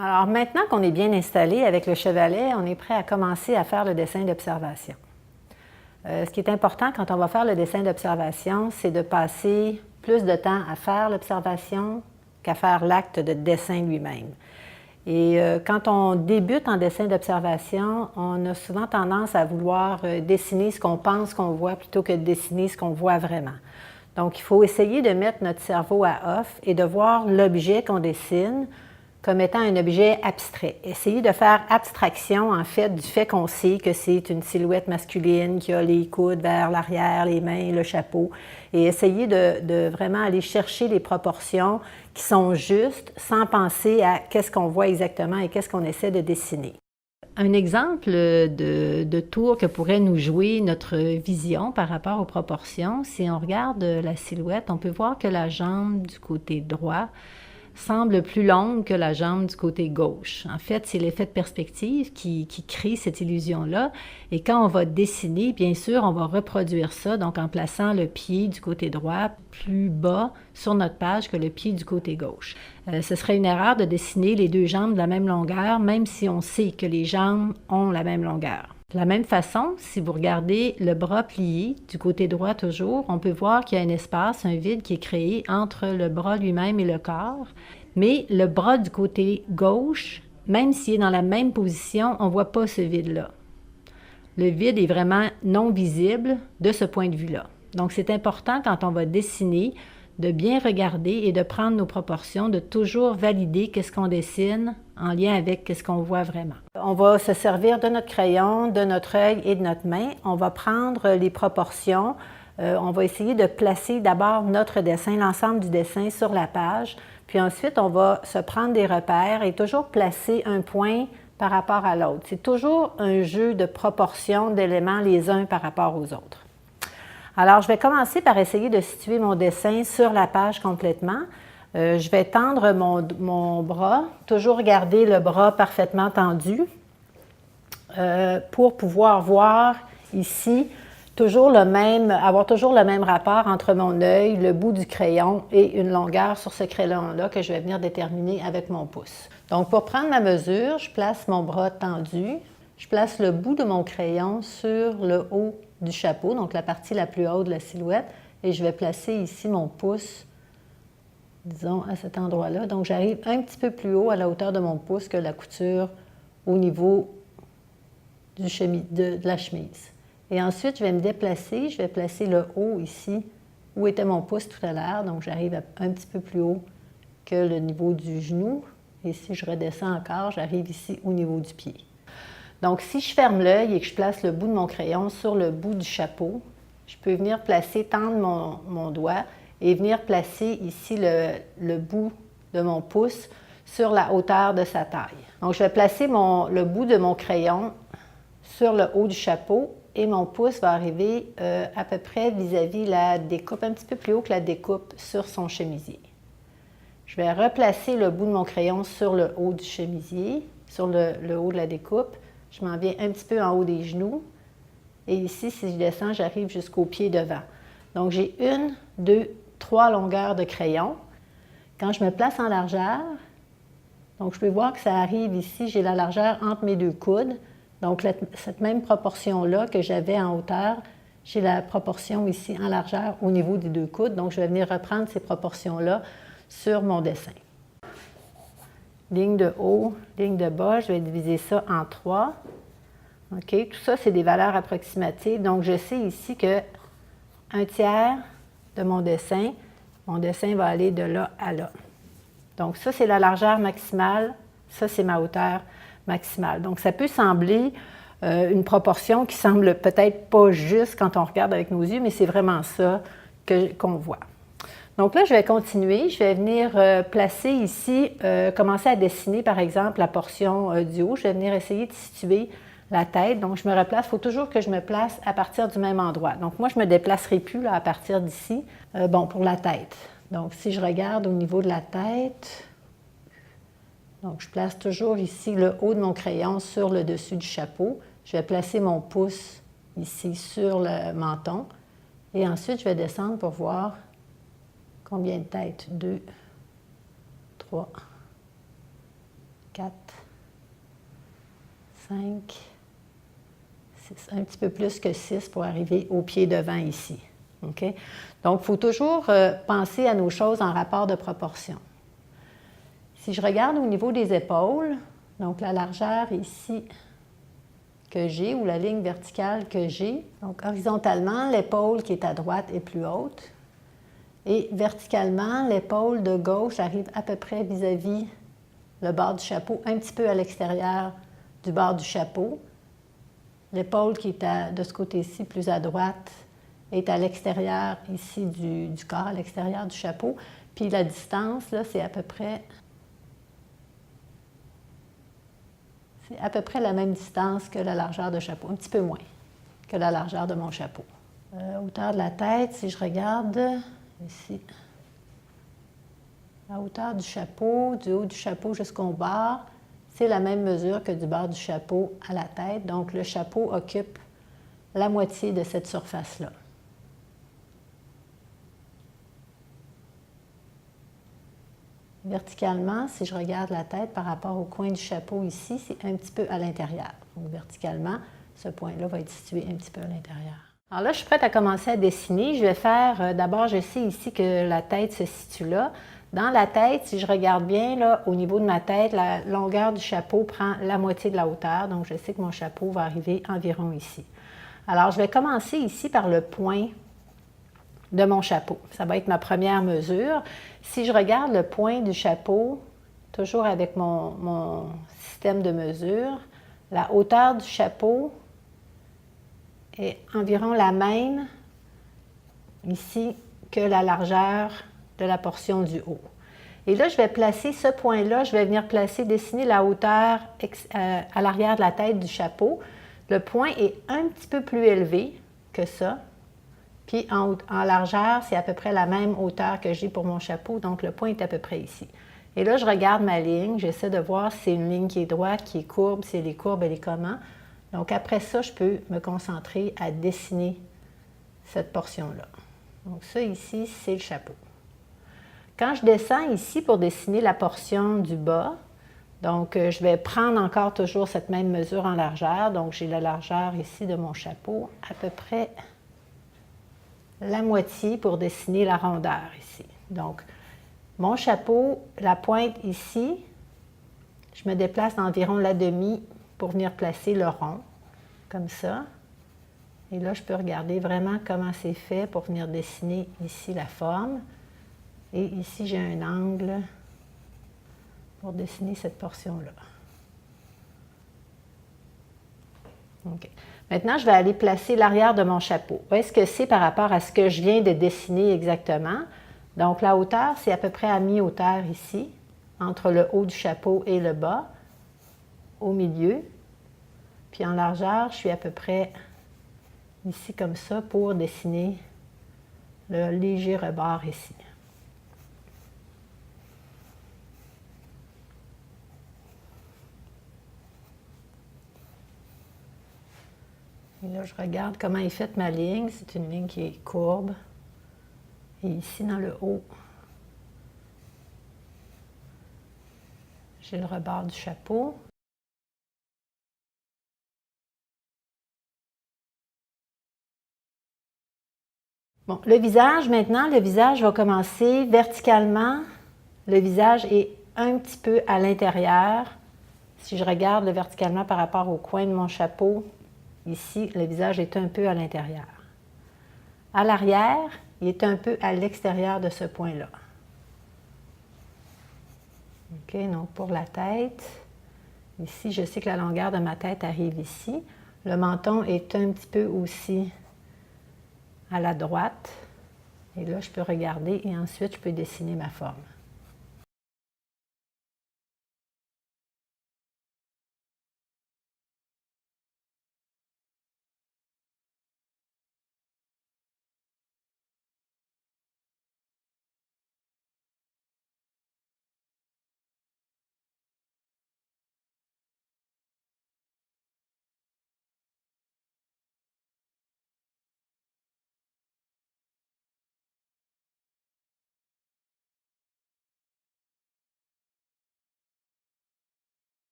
Alors maintenant qu'on est bien installé avec le chevalet, on est prêt à commencer à faire le dessin d'observation. Ce qui est important quand on va faire le dessin d'observation, c'est de passer plus de temps à faire l'observation qu'à faire l'acte de dessin lui-même. Et quand on débute en dessin d'observation, on a souvent tendance à vouloir dessiner ce qu'on pense qu'on voit plutôt que de dessiner ce qu'on voit vraiment. Donc, il faut essayer de mettre notre cerveau à off et de voir l'objet qu'on dessine comme étant un objet abstrait. Essayer de faire abstraction, en fait, du fait qu'on sait que c'est une silhouette masculine qui a les coudes vers l'arrière, les mains, le chapeau, et essayer de vraiment aller chercher les proportions qui sont justes sans penser à qu'est-ce qu'on voit exactement et qu'est-ce qu'on essaie de dessiner. Un exemple de tour que pourrait nous jouer notre vision par rapport aux proportions, si on regarde la silhouette, on peut voir que la jambe du côté droit semble plus longue que la jambe du côté gauche. En fait, c'est l'effet de perspective qui crée cette illusion-là. Et quand on va dessiner, bien sûr, on va reproduire ça, donc en plaçant le pied du côté droit plus bas sur notre page que le pied du côté gauche. Ce serait une erreur de dessiner les deux jambes de la même longueur, même si on sait que les jambes ont la même longueur. De la même façon, si vous regardez le bras plié, du côté droit toujours, on peut voir qu'il y a un espace, un vide qui est créé entre le bras lui-même et le corps. Mais le bras du côté gauche, même s'il est dans la même position, on ne voit pas ce vide-là. Le vide est vraiment non visible de ce point de vue-là. Donc, c'est important quand on va dessiner de bien regarder et de prendre nos proportions, de toujours valider qu'est-ce qu'on dessine en lien avec qu'est-ce qu'on voit vraiment. On va se servir de notre crayon, de notre œil et de notre main. On va prendre les proportions. On va essayer de placer d'abord notre dessin, l'ensemble du dessin sur la page. Puis ensuite, on va se prendre des repères et toujours placer un point par rapport à l'autre. C'est toujours un jeu de proportions d'éléments les uns par rapport aux autres. Alors, je vais commencer par essayer de situer mon dessin sur la page complètement. Je vais tendre mon bras, toujours garder le bras parfaitement tendu pour pouvoir voir ici avoir toujours le même rapport entre mon œil, le bout du crayon et une longueur sur ce crayon-là que je vais venir déterminer avec mon pouce. Donc, pour prendre ma mesure, je place mon bras tendu, je place le bout de mon crayon sur le haut du chapeau, donc la partie la plus haute de la silhouette, et je vais placer ici mon pouce, disons, à cet endroit-là. Donc, j'arrive un petit peu plus haut à la hauteur de mon pouce que la couture au niveau de la chemise. Et ensuite, je vais me déplacer, je vais placer le haut ici, où était mon pouce tout à l'heure, donc j'arrive un petit peu plus haut que le niveau du genou. Et si je redescends encore, j'arrive ici au niveau du pied. Donc, si je ferme l'œil et que je place le bout de mon crayon sur le bout du chapeau, je peux venir tendre mon doigt et venir placer ici le bout de mon pouce sur la hauteur de sa taille. Donc, je vais placer le bout de mon crayon sur le haut du chapeau et mon pouce va arriver à peu près vis-à-vis la découpe, un petit peu plus haut que la découpe sur son chemisier. Je vais replacer le bout de mon crayon sur le haut du chemisier, sur le haut de la découpe. Je m'en viens un petit peu en haut des genoux. Et ici, si je descends, j'arrive jusqu'au pied devant. Donc, j'ai 1, 2, 3 longueurs de crayon. Quand je me place en largeur, donc je peux voir que ça arrive ici, j'ai la largeur entre mes deux coudes. Donc, cette même proportion-là que j'avais en hauteur, j'ai la proportion ici en largeur au niveau des deux coudes. Donc, je vais venir reprendre ces proportions-là sur mon dessin. Ligne de haut, ligne de bas, je vais diviser ça en 3. OK, tout ça, c'est des valeurs approximatives. Donc, je sais ici que 1/3 de mon dessin va aller de là à là. Donc, ça, c'est la largeur maximale. Ça, c'est ma hauteur maximale. Donc, ça peut sembler une proportion qui semble peut-être pas juste quand on regarde avec nos yeux, mais c'est vraiment ça qu'on voit. Donc là, je vais continuer. Je vais venir placer ici, commencer à dessiner, par exemple, la portion du haut. Je vais venir essayer de situer la tête. Donc, je me replace. Il faut toujours que je me place à partir du même endroit. Donc, moi, je ne me déplacerai plus là, à partir d'ici. Pour la tête. Donc, si je regarde au niveau de la tête, donc je place toujours ici le haut de mon crayon sur le dessus du chapeau. Je vais placer mon pouce ici sur le menton. Et ensuite, je vais descendre pour voir combien de têtes? 2, 3, 4, 5, 6, un petit peu plus que 6 pour arriver au pied devant ici. Okay? Donc, il faut toujours penser à nos choses en rapport de proportion. Si je regarde au niveau des épaules, donc la largeur ici que j'ai, ou la ligne verticale que j'ai, donc horizontalement, l'épaule qui est à droite est plus haute, et verticalement, l'épaule de gauche arrive à peu près vis-à-vis le bord du chapeau, un petit peu à l'extérieur du bord du chapeau. L'épaule qui est de ce côté-ci, plus à droite, est à l'extérieur ici du corps, à l'extérieur du chapeau. Puis la distance, là, c'est à peu près la même distance que la largeur de chapeau, un petit peu moins que la largeur de mon chapeau. Hauteur de la tête, si je regarde ici, la hauteur du chapeau, du haut du chapeau jusqu'au bord, c'est la même mesure que du bord du chapeau à la tête. Donc, le chapeau occupe la moitié de cette surface-là. Verticalement, si je regarde la tête par rapport au coin du chapeau ici, c'est un petit peu à l'intérieur. Donc, verticalement, ce point-là va être situé un petit peu à l'intérieur. Alors là, je suis prête à commencer à dessiner. Je vais faire, d'abord, je sais ici que la tête se situe là. Dans la tête, si je regarde bien, là, au niveau de ma tête, la longueur du chapeau prend la moitié de la hauteur. Donc, je sais que mon chapeau va arriver environ ici. Alors, je vais commencer ici par le point de mon chapeau. Ça va être ma première mesure. Si je regarde le point du chapeau, toujours avec mon système de mesure, la hauteur du chapeau est environ la même ici que la largeur de la portion du haut. Et là, je vais placer ce point-là, je vais venir dessiner la hauteur à l'arrière de la tête du chapeau. Le point est un petit peu plus élevé que ça. Puis en largeur, c'est à peu près la même hauteur que j'ai pour mon chapeau, donc le point est à peu près ici. Et là, je regarde ma ligne, j'essaie de voir si c'est une ligne qui est droite, qui est courbe, si elle est courbe, elle est comment. Donc après ça, je peux me concentrer à dessiner cette portion-là. Donc ça ici, c'est le chapeau. Quand je descends ici pour dessiner la portion du bas, donc je vais prendre encore toujours cette même mesure en largeur. Donc j'ai la largeur ici de mon chapeau, à peu près la moitié pour dessiner la rondeur ici. Donc, mon chapeau, la pointe ici, je me déplace d'environ la demi pour venir placer le rond, comme ça. Et là, je peux regarder vraiment comment c'est fait pour venir dessiner ici la forme. Et ici, j'ai un angle pour dessiner cette portion-là. OK. Maintenant, je vais aller placer l'arrière de mon chapeau. Où est-ce que c'est par rapport à ce que je viens de dessiner exactement? Donc, la hauteur, c'est à peu près à mi-hauteur ici, entre le haut du chapeau et le bas, au milieu. Puis en largeur, je suis à peu près ici comme ça pour dessiner le léger rebord ici. Et là, je regarde comment est faite ma ligne. C'est une ligne qui est courbe. Et ici, dans le haut, j'ai le rebord du chapeau. Bon, le visage, maintenant, le visage va commencer verticalement. Le visage est un petit peu à l'intérieur. Si je regarde verticalement par rapport au coin de mon chapeau, ici, le visage est un peu à l'intérieur. À l'arrière, il est un peu à l'extérieur de ce point-là. OK, donc pour la tête, ici, je sais que la longueur de ma tête arrive ici. Le menton est un petit peu aussi à la droite. Et là, je peux regarder et ensuite, je peux dessiner ma forme.